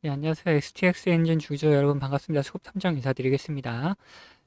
네, 안녕하세요. STX 엔진 주주 여러분 반갑습니다. 수급 탐정 인사드리겠습니다.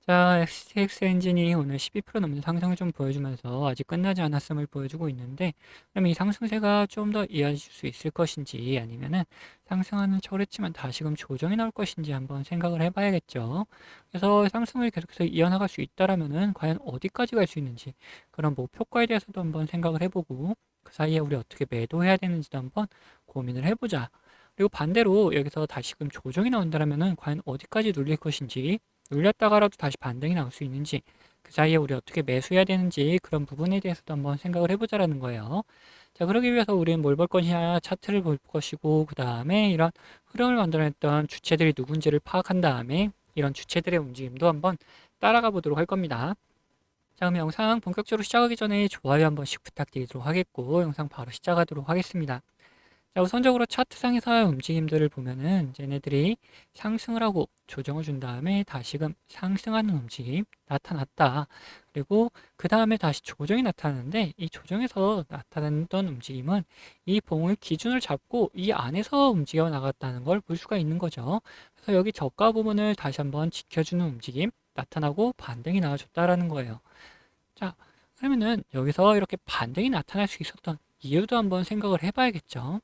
자, STX 엔진이 오늘 12% 넘는 상승을 좀 보여주면서 아직 끝나지 않았음을 보여주고 있는데, 그럼 이 상승세가 좀 더 이어질 수 있을 것인지 아니면은 상승하는 척을 했지만 다시금 조정이 나올 것인지 한번 생각을 해봐야겠죠. 그래서 상승을 계속해서 이어나갈 수 있다라면은 과연 어디까지 갈 수 있는지 그런 목표가에 대해서도 한번 생각을 해보고 그 사이에 우리 어떻게 매도해야 되는지도 한번 고민을 해보자. 그리고 반대로 여기서 다시금 조정이 나온다면은 과연 어디까지 눌릴 것인지, 눌렸다가라도 다시 반등이 나올 수 있는지, 그 사이에 우리 어떻게 매수해야 되는지 그런 부분에 대해서도 한번 생각을 해보자라는 거예요. 자, 그러기 위해서 우리는 뭘 볼 것이냐, 차트를 볼 것이고, 그 다음에 이런 흐름을 만들어냈던 주체들이 누군지를 파악한 다음에 이런 주체들의 움직임도 한번 따라가 보도록 할 겁니다. 자, 그럼 영상 본격적으로 시작하기 전에 좋아요 한 번씩 부탁드리도록 하겠고, 영상 바로 시작하도록 하겠습니다. 자, 우선적으로 차트상에서의 움직임들을 보면은 얘네들이 상승을 하고 조정을 준 다음에 다시금 상승하는 움직임 나타났다. 그리고 그 다음에 다시 조정이 나타나는데 이 조정에서 나타났던 움직임은 이 봉을 기준을 잡고 이 안에서 움직여 나갔다는 걸 볼 수가 있는 거죠. 그래서 여기 저가 부분을 다시 한번 지켜주는 움직임 나타나고 반등이 나와줬다라는 거예요. 자, 그러면은 여기서 이렇게 반등이 나타날 수 있었던 이유도 한번 생각을 해봐야겠죠.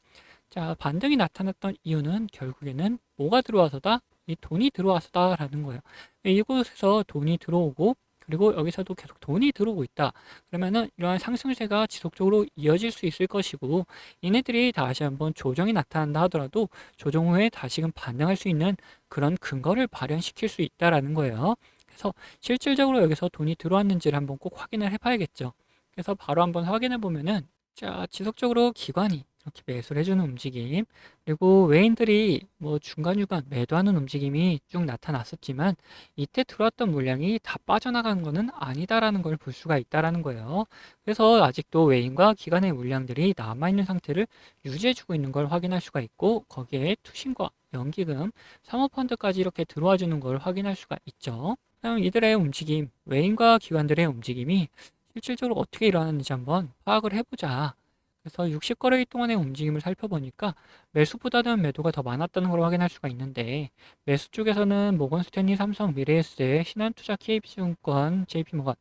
자, 반등이 나타났던 이유는 결국에는 뭐가 들어와서다? 이 돈이 들어와서다라는 거예요. 이곳에서 돈이 들어오고 그리고 여기서도 계속 돈이 들어오고 있다. 그러면은 이러한 상승세가 지속적으로 이어질 수 있을 것이고 얘네들이 다시 한번 조정이 나타난다 하더라도 조정 후에 다시금 반등할 수 있는 그런 근거를 발현시킬 수 있다라는 거예요. 그래서 실질적으로 여기서 돈이 들어왔는지를 한번 꼭 확인을 해봐야겠죠. 그래서 바로 한번 확인해 보면은 자, 지속적으로 기관이 이렇게 매수를 해주는 움직임, 그리고 외인들이 뭐 중간중간 매도하는 움직임이 쭉 나타났었지만, 이때 들어왔던 물량이 다 빠져나간 것은 아니다라는 걸 볼 수가 있다라는 거예요. 그래서 아직도 외인과 기관의 물량들이 남아있는 상태를 유지해주고 있는 걸 확인할 수가 있고, 거기에 투신과 연기금, 사모펀드까지 이렇게 들어와 주는 걸 확인할 수가 있죠. 그럼 이들의 움직임, 외인과 기관들의 움직임이 실질적으로 어떻게 일어나는지 한번 파악을 해보자. 그래서 60거래일 동안의 움직임을 살펴보니까 매수보다는 매도가 더 많았다는 걸 확인할 수가 있는데 매수 쪽에서는 모건스탠리, 삼성, 미래에셋, 신한투자, KB증권, JP모건,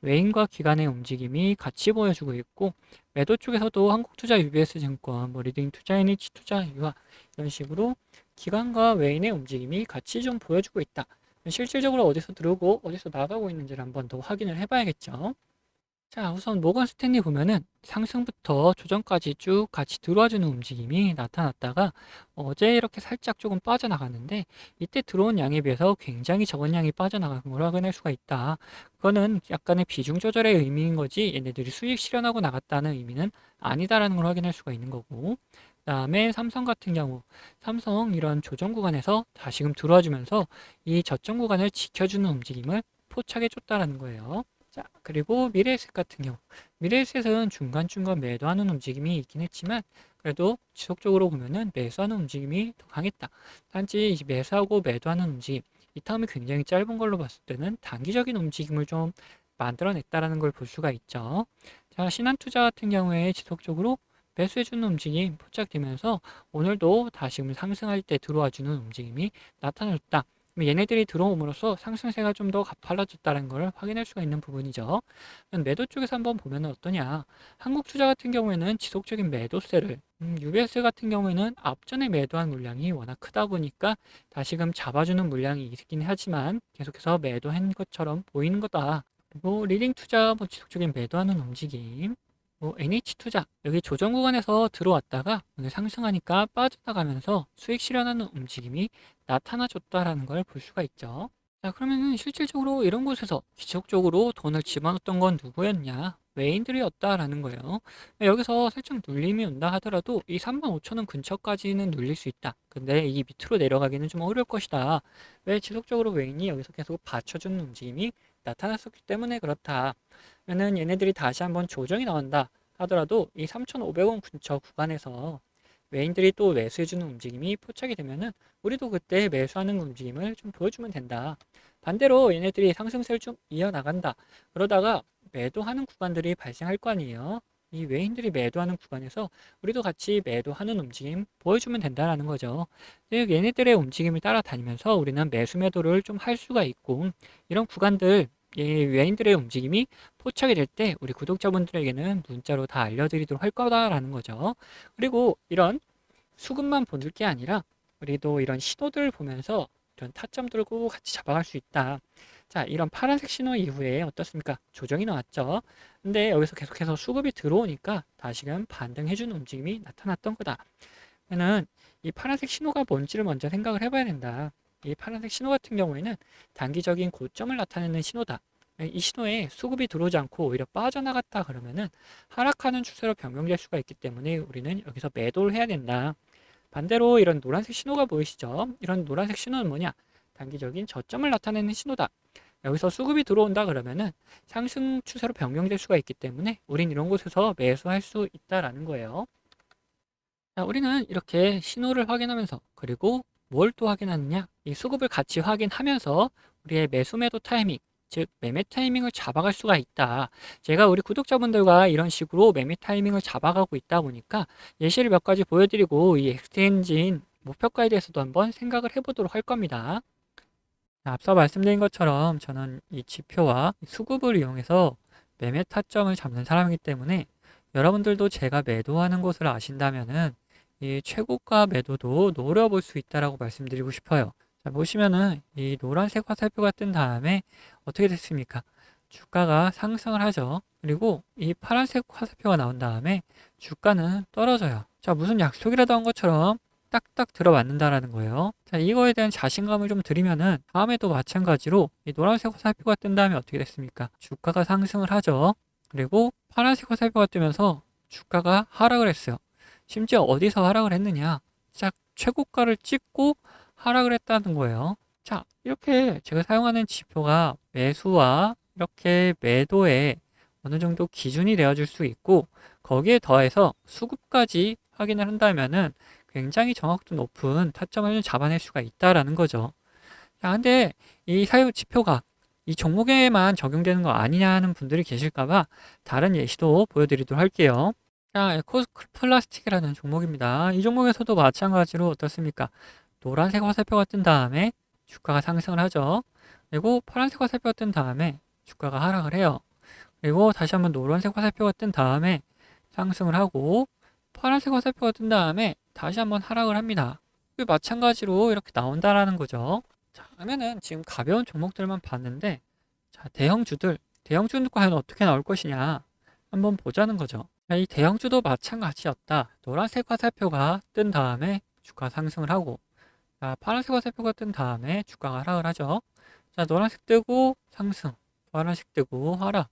외인과 기관의 움직임이 같이 보여주고 있고 매도 쪽에서도 한국투자, UBS증권, 뭐 리딩투자, NH투자, 유아 이런 식으로 기관과 외인의 움직임이 같이 좀 보여주고 있다. 실질적으로 어디서 들어오고 어디서 나가고 있는지를 한번 더 확인을 해봐야겠죠. 자, 우선 모건 스탠리 보면은 상승부터 조정까지 쭉 같이 들어와주는 움직임이 나타났다가 어제 이렇게 살짝 조금 빠져나갔는데 이때 들어온 양에 비해서 굉장히 적은 양이 빠져나간 걸 확인할 수가 있다. 그거는 약간의 비중 조절의 의미인 거지 얘네들이 수익 실현하고 나갔다는 의미는 아니다라는 걸 확인할 수가 있는 거고 그다음에 삼성 같은 경우 삼성 이런 조정 구간에서 다시금 들어와주면서 이 저점 구간을 지켜주는 움직임을 포착해 줬다라는 거예요. 자, 그리고 미래에셋 같은 경우. 미래에셋은 중간중간 매도하는 움직임이 있긴 했지만, 그래도 지속적으로 보면은 매수하는 움직임이 더 강했다. 단지 이 매수하고 매도하는 움직임, 이 텀이 굉장히 짧은 걸로 봤을 때는 단기적인 움직임을 좀 만들어냈다라는 걸 볼 수가 있죠. 자, 신한투자 같은 경우에 지속적으로 매수해주는 움직임 포착되면서 오늘도 다시금 상승할 때 들어와주는 움직임이 나타났다. 얘네들이 들어옴으로써 상승세가 좀 더 가팔라졌다는 걸 확인할 수가 있는 부분이죠. 매도 쪽에서 한번 보면 어떠냐. 한국투자 같은 경우에는 지속적인 매도세를, UBS 같은 경우에는 앞전에 매도한 물량이 워낙 크다 보니까 다시금 잡아주는 물량이 있긴 하지만 계속해서 매도한 것처럼 보이는 거다. 그리고 리딩투자 뭐 지속적인 매도하는 움직임, 뭐 NH투자 여기 조정 구간에서 들어왔다가 오늘 상승하니까 빠져나가면서 수익 실현하는 움직임이 나타나줬다라는 걸 볼 수가 있죠. 자, 그러면은 실질적으로 이런 곳에서 기적적으로 돈을 집어넣었던 건 누구였냐? 외인들이었다라는 거예요. 여기서 살짝 눌림이 온다 하더라도 이 35,000원 근처까지는 눌릴 수 있다. 근데 이 밑으로 내려가기는 좀 어려울 것이다. 왜 지속적으로 외인이 여기서 계속 받쳐주는 움직임이 나타났었기 때문에 그렇다. 그러면은 얘네들이 다시 한번 조정이 나온다 하더라도 이 3,500원 근처 구간에서 외인들이 또 매수해주는 움직임이 포착이 되면은 우리도 그때 매수하는 움직임을 좀 보여주면 된다. 반대로 얘네들이 상승세를 좀 이어나간다. 그러다가 매도하는 구간들이 발생할 거 아니에요. 이 외인들이 매도하는 구간에서 우리도 같이 매도하는 움직임 보여주면 된다라는 거죠. 즉 얘네들의 움직임을 따라다니면서 우리는 매수 매도를 좀 할 수가 있고, 이런 구간들 이 외인들의 움직임이 포착이 될 때 우리 구독자분들에게는 문자로 다 알려드리도록 할 거다라는 거죠. 그리고 이런 수급만 보는 게 아니라 우리도 이런 신호들을 보면서 이런 타점들고 같이 잡아갈 수 있다. 자, 이런 파란색 신호 이후에 어떻습니까? 조정이 나왔죠. 근데 여기서 계속해서 수급이 들어오니까 다시금 반등해주는 움직임이 나타났던 거다. 그러면 이 파란색 신호가 뭔지를 먼저 생각을 해봐야 된다. 이 파란색 신호 같은 경우에는 단기적인 고점을 나타내는 신호다. 이 신호에 수급이 들어오지 않고 오히려 빠져나갔다 그러면은 하락하는 추세로 변경될 수가 있기 때문에 우리는 여기서 매도를 해야 된다. 반대로 이런 노란색 신호가 보이시죠? 이런 노란색 신호는 뭐냐? 단기적인 저점을 나타내는 신호다. 여기서 수급이 들어온다 그러면은 상승 추세로 변경될 수가 있기 때문에 우린 이런 곳에서 매수할 수 있다라는 거예요. 자, 우리는 이렇게 신호를 확인하면서, 그리고 뭘 또 확인하느냐? 이 수급을 같이 확인하면서 우리의 매수 매도 타이밍, 즉 매매 타이밍을 잡아갈 수가 있다. 제가 우리 구독자분들과 이런 식으로 매매 타이밍을 잡아가고 있다 보니까 예시를 몇 가지 보여드리고 이 엑스텐진 목표가에 대해서도 한번 생각을 해보도록 할 겁니다. 자, 앞서 말씀드린 것처럼 저는 이 지표와 수급을 이용해서 매매 타점을 잡는 사람이기 때문에 여러분들도 제가 매도하는 곳을 아신다면은 이 최고가 매도도 노려볼 수 있다라고 말씀드리고 싶어요. 자, 보시면은 이 노란색 화살표가 뜬 다음에 어떻게 됐습니까? 주가가 상승을 하죠. 그리고 이 파란색 화살표가 나온 다음에 주가는 떨어져요. 자, 무슨 약속이라도 한 것처럼 딱딱 들어맞는다라는 거예요. 자, 이거에 대한 자신감을 좀 드리면은 다음에도 마찬가지로 이 노란색 화살표가 뜬 다음에 어떻게 됐습니까? 주가가 상승을 하죠. 그리고 파란색 화살표가 뜨면서 주가가 하락을 했어요. 심지어 어디서 하락을 했느냐? 딱 최고가를 찍고 하락을 했다는 거예요. 자, 이렇게 제가 사용하는 지표가 매수와 이렇게 매도에 어느 정도 기준이 되어줄 수 있고, 거기에 더해서 수급까지 확인을 한다면은 굉장히 정확도 높은 타점을 잡아낼 수가 있다라는 거죠. 자, 근데 이 사유 지표가 이 종목에만 적용되는 거 아니냐 하는 분들이 계실까봐 다른 예시도 보여드리도록 할게요. 자, 에코플라스틱이라는 종목입니다. 이 종목에서도 마찬가지로 어떻습니까? 노란색 화살표가 뜬 다음에 주가가 상승을 하죠. 그리고 파란색 화살표가 뜬 다음에 주가가 하락을 해요. 그리고 다시 한번 노란색 화살표가 뜬 다음에 상승을 하고, 파란색 화살표가 뜬 다음에 다시 한번 하락을 합니다. 마찬가지로 이렇게 나온다라는 거죠. 자, 그러면은 지금 가벼운 종목들만 봤는데, 자, 대형주는 과연 어떻게 나올 것이냐 한번 보자는 거죠. 자, 이 대형주도 마찬가지였다. 노란색 화살표가 뜬 다음에 주가 상승을 하고, 자, 파란색 화살표가 뜬 다음에 주가가 하락을 하죠. 자, 노란색 뜨고 상승, 파란색 뜨고 하락.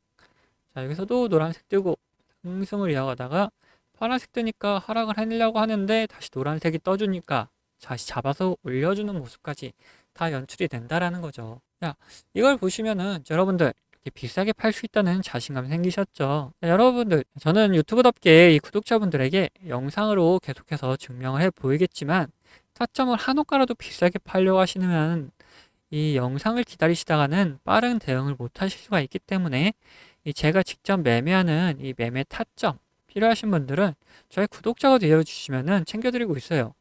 자, 여기서도 노란색 뜨고 상승을 이어가다가 파란색 뜨니까 하락을 하려고 하는데 다시 노란색이 떠주니까 다시 잡아서 올려주는 모습까지 다 연출이 된다라는 거죠. 자, 이걸 보시면은 여러분들 이렇게 비싸게 팔 수 있다는 자신감 생기셨죠? 자, 여러분들, 저는 유튜브답게 이 구독자분들에게 영상으로 계속해서 증명을 해 보이겠지만, 타점을 한 호가라도 비싸게 팔려고 하시면 이 영상을 기다리시다가는 빠른 대응을 못 하실 수가 있기 때문에, 이 제가 직접 매매하는 이 매매 타점 필요하신 분들은 저희 구독자가 되어주시면은 챙겨드리고 있어요.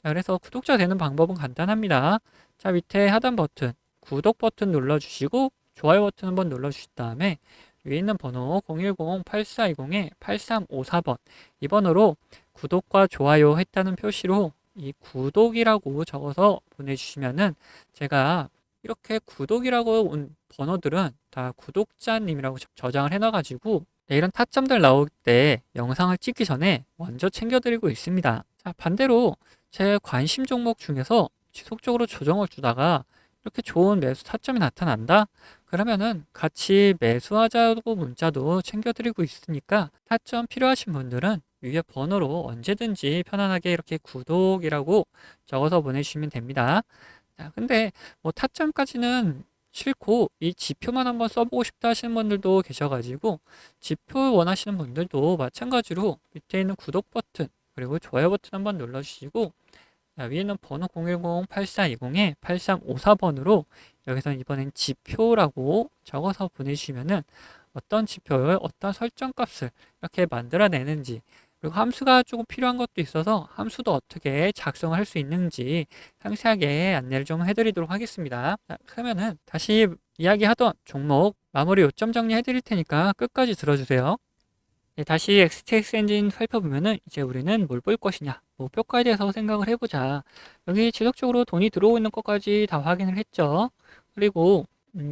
자, 그래서 구독자 되는 방법은 간단합니다. 자, 밑에 하단 버튼, 구독 버튼 눌러주시고, 좋아요 버튼 한번 눌러주신 다음에 위에 있는 번호 010-8420-8354번 이 번호로 구독과 좋아요 했다는 표시로 이 구독이라고 적어서 보내주시면은 제가 이렇게 구독이라고 온 번호들은 다 구독자님이라고 저장을 해놔가지고 이런 타점들 나올 때 영상을 찍기 전에 먼저 챙겨드리고 있습니다. 자, 반대로 제 관심 종목 중에서 지속적으로 조정을 주다가 이렇게 좋은 매수 타점이 나타난다? 그러면은 같이 매수하자고 문자도 챙겨드리고 있으니까 타점 필요하신 분들은 위에 번호로 언제든지 편안하게 이렇게 구독이라고 적어서 보내주시면 됩니다. 자, 근데 뭐 타점까지는 싫고 이 지표만 한번 써보고 싶다 하시는 분들도 계셔가지고 지표 원하시는 분들도 마찬가지로 밑에 있는 구독 버튼 그리고 좋아요 버튼 한번 눌러주시고, 자, 위에는 번호 010-8420-8354번으로 여기서 이번엔 지표라고 적어서 보내주시면은 어떤 지표를 어떤 설정값을 이렇게 만들어내는지, 그리고 함수가 조금 필요한 것도 있어서 함수도 어떻게 작성할 수 있는지 상세하게 안내를 좀 해드리도록 하겠습니다. 자, 그러면은 다시 이야기하던 종목 마무리 요점 정리해 드릴 테니까 끝까지 들어주세요. 네, 다시 XTX 엔진 살펴보면은 이제 우리는 뭘 볼 것이냐, 목표가에 대해서 생각을 해보자. 여기 지속적으로 돈이 들어오고 있는 것까지 다 확인을 했죠. 그리고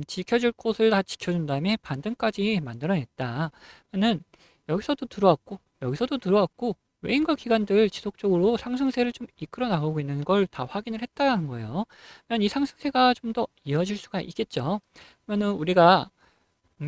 지켜줄 곳을 다 지켜준 다음에 반등까지 만들어냈다. 는 여기서도 들어왔고 여기서도 들어왔고 외인과 기관들 지속적으로 상승세를 좀 이끌어 나가고 있는 걸 다 확인을 했다는 거예요. 그러면 이 상승세가 좀 더 이어질 수가 있겠죠. 그러면은 우리가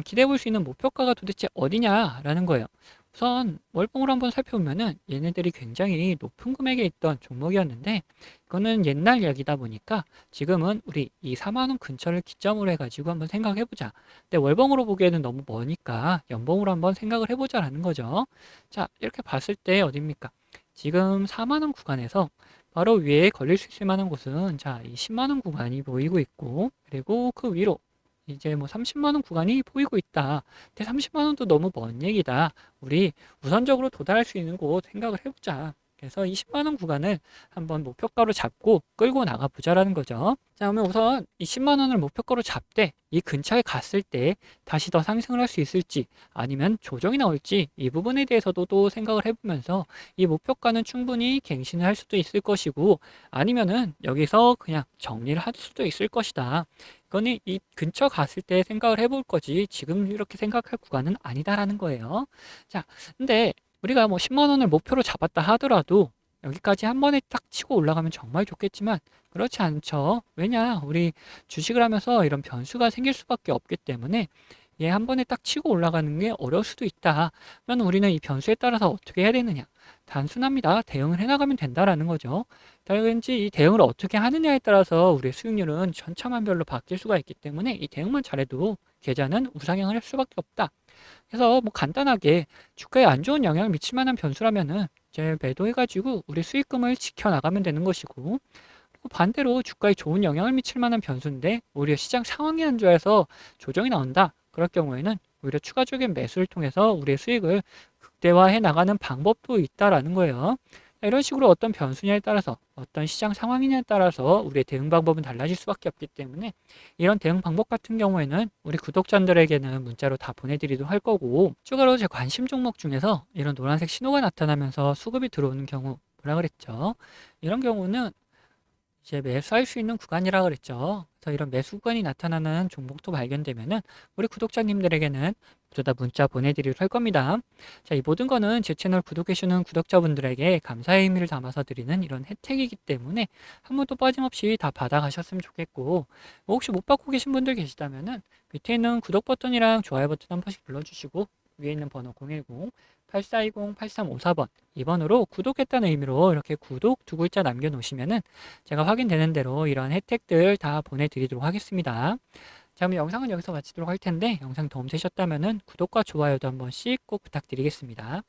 기대해 볼 수 있는 목표가가 도대체 어디냐라는 거예요. 우선 월봉으로 한번 살펴보면은 얘네들이 굉장히 높은 금액에 있던 종목이었는데, 이거는 옛날 이야기다 보니까 지금은 우리 이 4만 원 근처를 기점으로 해가지고 한번 생각해 보자. 근데 월봉으로 보기에는 너무 머니까 연봉으로 한번 생각을 해보자라는 거죠. 자, 이렇게 봤을 때 어딥니까? 지금 4만 원 구간에서 바로 위에 걸릴 수 있을 만한 곳은 자, 이 10만 원 구간이 보이고 있고, 그리고 그 위로 이제 뭐 30만 원 구간이 보이고 있다. 근데 30만 원도 너무 먼 얘기다. 우리 우선적으로 도달할 수 있는 곳 생각을 해보자. 그래서 20만 원 구간을 한번 목표가로 잡고 끌고 나가 보자라는 거죠. 자, 그러면 우선 20만 원을 목표가로 잡되 이 근처에 갔을 때 다시 더 상승을 할 수 있을지 아니면 조정이 나올지 이 부분에 대해서도 또 생각을 해보면서 이 목표가는 충분히 갱신을 할 수도 있을 것이고, 아니면은 여기서 그냥 정리를 할 수도 있을 것이다. 이거는 이 근처 갔을 때 생각을 해볼 거지 지금 이렇게 생각할 구간은 아니다라는 거예요. 자, 근데 우리가 뭐 10만 원을 목표로 잡았다 하더라도 여기까지 한 번에 딱 치고 올라가면 정말 좋겠지만 그렇지 않죠. 왜냐? 우리 주식을 하면서 이런 변수가 생길 수밖에 없기 때문에 얘 한 번에 딱 치고 올라가는 게 어려울 수도 있다. 그러면 우리는 이 변수에 따라서 어떻게 해야 되느냐? 단순합니다. 대응을 해나가면 된다라는 거죠. 다른지 이 대응을 어떻게 하느냐에 따라서 우리의 수익률은 천차만별로 바뀔 수가 있기 때문에 이 대응만 잘해도 계좌는 우상향을 할 수밖에 없다. 그래서 뭐 간단하게 주가에 안 좋은 영향을 미칠 만한 변수라면은 이제 매도해가지고 우리 수익금을 지켜나가면 되는 것이고, 그리고 반대로 주가에 좋은 영향을 미칠 만한 변수인데 오히려 시장 상황이 안 좋아서 조정이 나온다. 그럴 경우에는 오히려 추가적인 매수를 통해서 우리의 수익을 극대화해 나가는 방법도 있다라는 거예요. 이런 식으로 어떤 변수냐에 따라서 어떤 시장 상황이냐에 따라서 우리의 대응 방법은 달라질 수밖에 없기 때문에 이런 대응 방법 같은 경우에는 우리 구독자들에게는 문자로 다 보내드리도록 할 거고, 추가로 제 관심 종목 중에서 이런 노란색 신호가 나타나면서 수급이 들어오는 경우 뭐라 그랬죠? 이런 경우는 이제 매수할 수 있는 구간이라 그랬죠. 그래서 이런 매수 구간이 나타나는 종목도 발견되면은 우리 구독자님들에게는 모두 다 문자 보내드리도록 할 겁니다. 자, 이 모든 거는 제 채널 구독해주는 구독자분들에게 감사의 의미를 담아서 드리는 이런 혜택이기 때문에 한 번도 빠짐없이 다 받아가셨으면 좋겠고, 뭐 혹시 못 받고 계신 분들 계시다면은 밑에 있는 구독 버튼이랑 좋아요 버튼 한 번씩 눌러주시고 위에 있는 번호 010-8420-8354번 2번으로 구독했다는 의미로 이렇게 구독 두 글자 남겨놓으시면은 제가 확인되는 대로 이런 혜택들 다 보내드리도록 하겠습니다. 자, 그럼 영상은 여기서 마치도록 할 텐데 영상 도움 되셨다면은 구독과 좋아요도 한 번씩 꼭 부탁드리겠습니다.